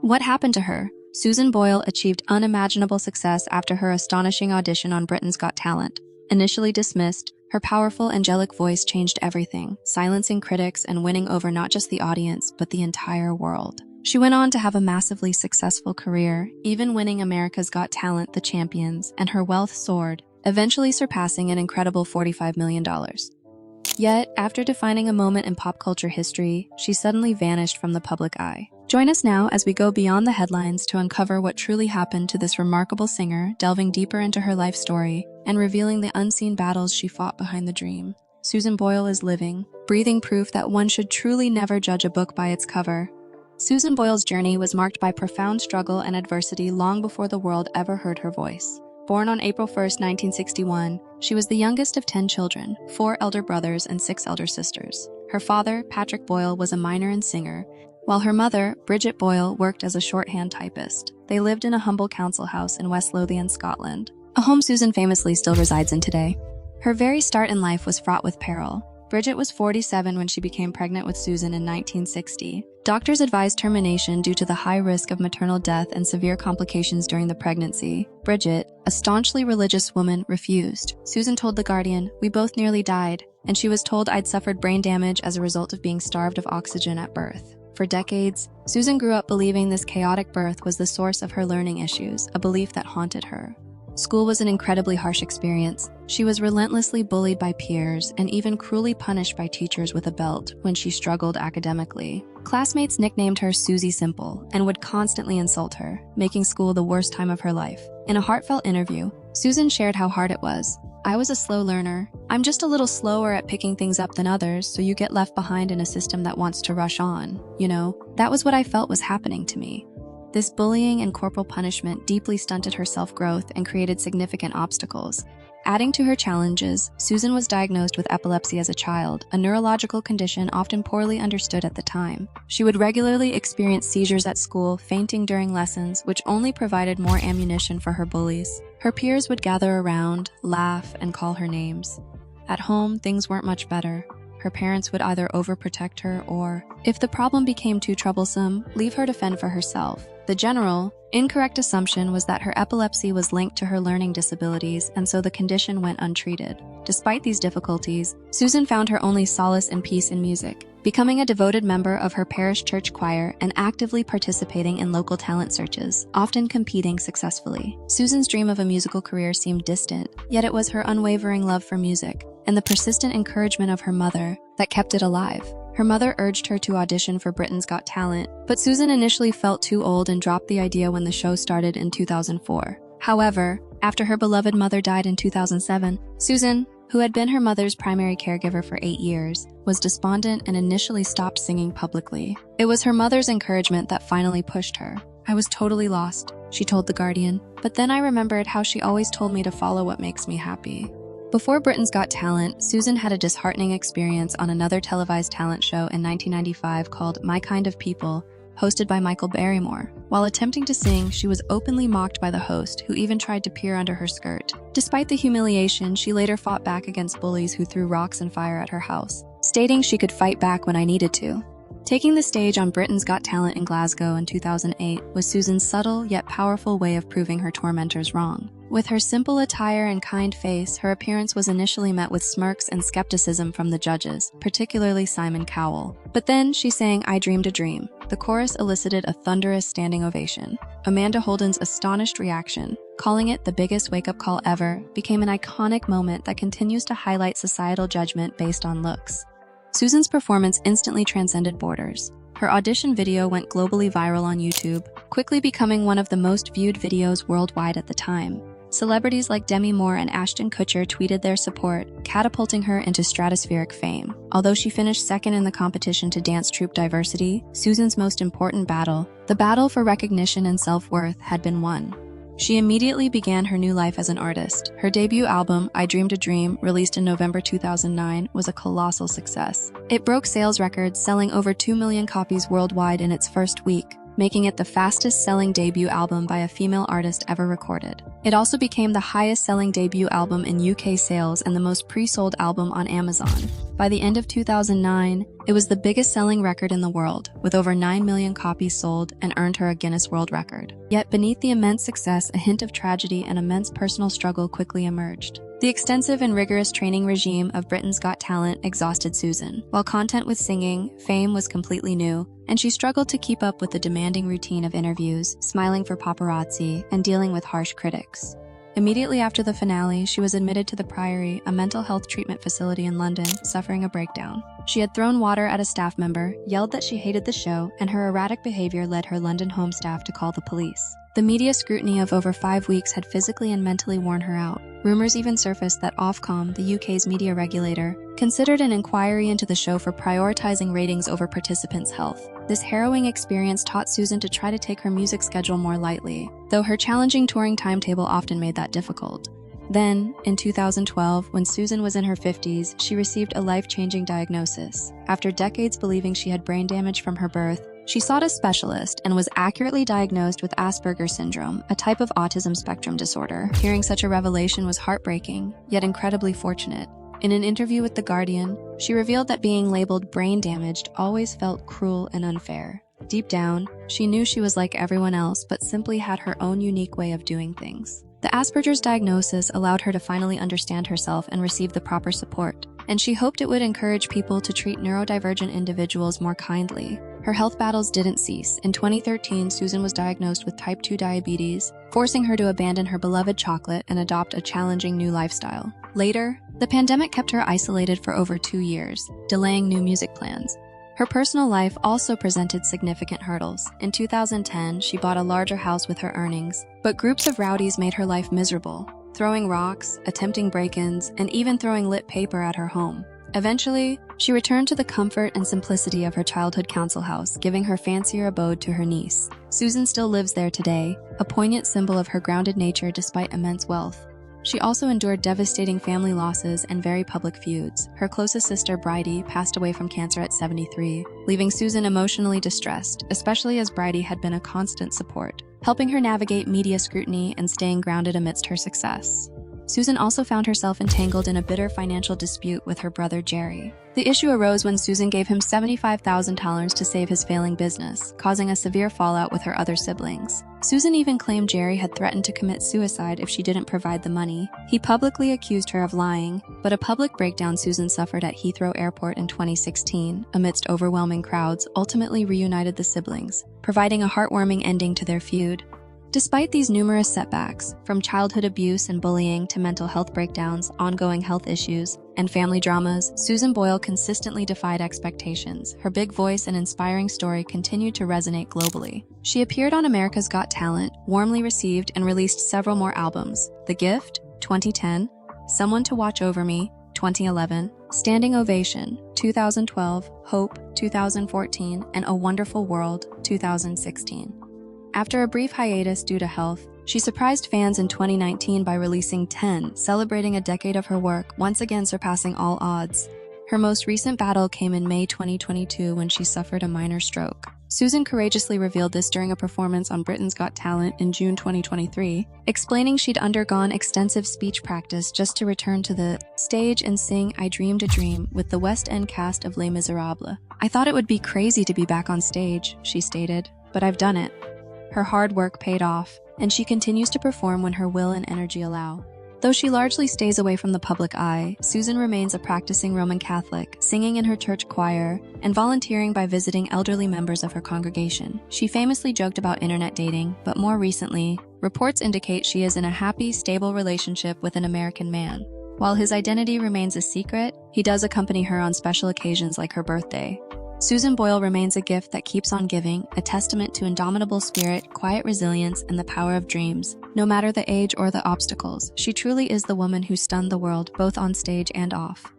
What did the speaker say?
What happened to her? Susan Boyle achieved unimaginable success after her astonishing audition on Britain's Got Talent. Initially dismissed, her powerful, angelic voice changed everything, silencing critics and winning over not just the audience, but the entire world. She went on to have a massively successful career, even winning America's Got Talent, The Champions, and her wealth soared, eventually surpassing an incredible $45 million. Yet, after defining a moment in pop culture history, she suddenly vanished from the public eye. Join us now as we go beyond the headlines to uncover what truly happened to this remarkable singer, delving deeper into her life story and revealing the unseen battles she fought behind the dream. Susan Boyle is living, breathing proof that one should truly never judge a book by its cover. Susan Boyle's journey was marked by profound struggle and adversity long before the world ever heard her voice. Born on April 1, 1961, she was the youngest of 10 children, 4 elder brothers and 6 elder sisters. Her father, Patrick Boyle, was a miner and singer, while her mother, Bridget Boyle, worked as a shorthand typist. They lived in a humble council house in West Lothian, Scotland, a home Susan famously still resides in today. Her very start in life was fraught with peril. Bridget was 47 when she became pregnant with Susan in 1960. Doctors advised termination due to the high risk of maternal death and severe complications during the pregnancy. Bridget, a staunchly religious woman, refused. Susan told The Guardian, "We both nearly died, and she was told I'd suffered brain damage as a result of being starved of oxygen at birth." For decades, Susan grew up believing this chaotic birth was the source of her learning issues, a belief that haunted her. School was an incredibly harsh experience. She was relentlessly bullied by peers and even cruelly punished by teachers with a belt when she struggled academically. Classmates nicknamed her Susie Simple and would constantly insult her, making school the worst time of her life. In a heartfelt interview, Susan shared how hard it was. "I was a slow learner. I'm just a little slower at picking things up than others, so you get left behind in a system that wants to rush on. That was what I felt was happening to me." This bullying and corporal punishment deeply stunted her self-growth and created significant obstacles. Adding to her challenges, Susan was diagnosed with epilepsy as a child, a neurological condition often poorly understood at the time. She would regularly experience seizures at school, fainting during lessons, which only provided more ammunition for her bullies. Her peers would gather around, laugh, and call her names. At home, things weren't much better. Her parents would either overprotect her or, if the problem became too troublesome, leave her to fend for herself. The general, incorrect assumption was that her epilepsy was linked to her learning disabilities, and so the condition went untreated. Despite these difficulties, Susan found her only solace and peace in music, becoming a devoted member of her parish church choir and actively participating in local talent searches, often competing successfully. Susan's dream of a musical career seemed distant, yet it was her unwavering love for music and the persistent encouragement of her mother that kept it alive. Her mother urged her to audition for Britain's Got Talent, but Susan initially felt too old and dropped the idea when the show started in 2004. However, after her beloved mother died in 2007, Susan, who had been her mother's primary caregiver for 8 years, was despondent and initially stopped singing publicly. It was her mother's encouragement that finally pushed her. "I was totally lost," she told The Guardian, "but then I remembered how she always told me to follow what makes me happy." Before Britain's Got Talent, Susan had a disheartening experience on another televised talent show in 1995 called My Kind of People, hosted by Michael Barrymore. While attempting to sing, she was openly mocked by the host, who even tried to peer under her skirt. Despite the humiliation, she later fought back against bullies who threw rocks and fire at her house, stating she could fight back when I needed to. Taking the stage on Britain's Got Talent in Glasgow in 2008 was Susan's subtle yet powerful way of proving her tormentors wrong. With her simple attire and kind face, her appearance was initially met with smirks and skepticism from the judges, particularly Simon Cowell. But then she sang "I Dreamed a Dream." The chorus elicited a thunderous standing ovation. Amanda Holden's astonished reaction, calling it the biggest wake-up call ever, became an iconic moment that continues to highlight societal judgment based on looks. Susan's performance instantly transcended borders. Her audition video went globally viral on YouTube, quickly becoming one of the most viewed videos worldwide at the time. Celebrities like Demi Moore and Ashton Kutcher tweeted their support, catapulting her into stratospheric fame. Although she finished second in the competition to dance troupe diversity, Susan's most important battle, the battle for recognition and self-worth, had been won. She immediately began her new life as an artist. Her debut album, I Dreamed a Dream, released in November 2009, was a colossal success. It broke sales records, selling over 2 million copies worldwide in its first week, making it the fastest-selling debut album by a female artist ever recorded. It also became the highest-selling debut album in UK sales and the most pre-sold album on Amazon. By the end of 2009, it was the biggest-selling record in the world, with over 9 million copies sold, and earned her a Guinness World Record. Yet beneath the immense success, a hint of tragedy and immense personal struggle quickly emerged. The extensive and rigorous training regime of Britain's Got Talent exhausted Susan. While content with singing, fame was completely new, and she struggled to keep up with the demanding routine of interviews, smiling for paparazzi, and dealing with harsh critics. Immediately after the finale, she was admitted to the Priory, a mental health treatment facility in London, suffering a breakdown. She had thrown water at a staff member, yelled that she hated the show, and her erratic behavior led her London home staff to call the police. The media scrutiny of over 5 weeks had physically and mentally worn her out. Rumors even surfaced that Ofcom, the UK's media regulator, considered an inquiry into the show for prioritizing ratings over participants' health. This harrowing experience taught Susan to try to take her music schedule more lightly, though her challenging touring timetable often made that difficult. Then, in 2012, when Susan was in her 50s, she received a life-changing diagnosis. After decades believing she had brain damage from her birth, she sought a specialist and was accurately diagnosed with Asperger syndrome, a type of autism spectrum disorder. Hearing such a revelation was heartbreaking, yet incredibly fortunate. In an interview with The Guardian, she revealed that being labeled brain damaged always felt cruel and unfair. Deep down, she knew she was like everyone else, but simply had her own unique way of doing things. The Asperger's diagnosis allowed her to finally understand herself and receive the proper support, and she hoped it would encourage people to treat neurodivergent individuals more kindly. Her health battles didn't cease. In 2013, Susan was diagnosed with type 2 diabetes, forcing her to abandon her beloved chocolate and adopt a challenging new lifestyle. Later, the pandemic kept her isolated for over 2 years, delaying new music plans. Her personal life also presented significant hurdles. In 2010, she bought a larger house with her earnings, but groups of rowdies made her life miserable, throwing rocks, attempting break-ins, and even throwing lit paper at her home. Eventually, she returned to the comfort and simplicity of her childhood council house, giving her fancier abode to her niece. Susan still lives there today, a poignant symbol of her grounded nature despite immense wealth. She also endured devastating family losses and very public feuds. Her closest sister, Bridie, passed away from cancer at 73, leaving Susan emotionally distressed, especially as Bridie had been a constant support, helping her navigate media scrutiny and staying grounded amidst her success. Susan also found herself entangled in a bitter financial dispute with her brother Jerry. The issue arose when Susan gave him $75,000 to save his failing business, causing a severe fallout with her other siblings. Susan even claimed Jerry had threatened to commit suicide if she didn't provide the money. He publicly accused her of lying, but a public breakdown Susan suffered at Heathrow Airport in 2016, amidst overwhelming crowds, ultimately reunited the siblings, providing a heartwarming ending to their feud. Despite these numerous setbacks, from childhood abuse and bullying to mental health breakdowns, ongoing health issues, and family dramas, Susan Boyle consistently defied expectations. Her big voice and inspiring story continued to resonate globally. She appeared on America's Got Talent, warmly received, and released several more albums: The Gift, 2010, Someone to Watch Over Me, 2011, Standing Ovation, 2012, Hope, 2014, and A Wonderful World, 2016. After a brief hiatus due to health, she surprised fans in 2019 by releasing 10, celebrating a decade of her work, once again surpassing all odds. Her most recent battle came in May 2022 when she suffered a minor stroke. Susan courageously revealed this during a performance on Britain's Got Talent in June 2023, explaining she'd undergone extensive speech practice just to return to the stage and sing I Dreamed a Dream with the West End cast of Les Miserables. "I thought it would be crazy to be back on stage," she stated, "but I've done it." Her hard work paid off, and she continues to perform when her will and energy allow. Though she largely stays away from the public eye, Susan remains a practicing Roman Catholic, singing in her church choir and volunteering by visiting elderly members of her congregation. She famously joked about internet dating, but more recently, reports indicate she is in a happy, stable relationship with an American man. While his identity remains a secret, he does accompany her on special occasions like her birthday. Susan Boyle remains a gift that keeps on giving, a testament to indomitable spirit, quiet resilience, and the power of dreams. No matter the age or the obstacles, she truly is the woman who stunned the world, both on stage and off.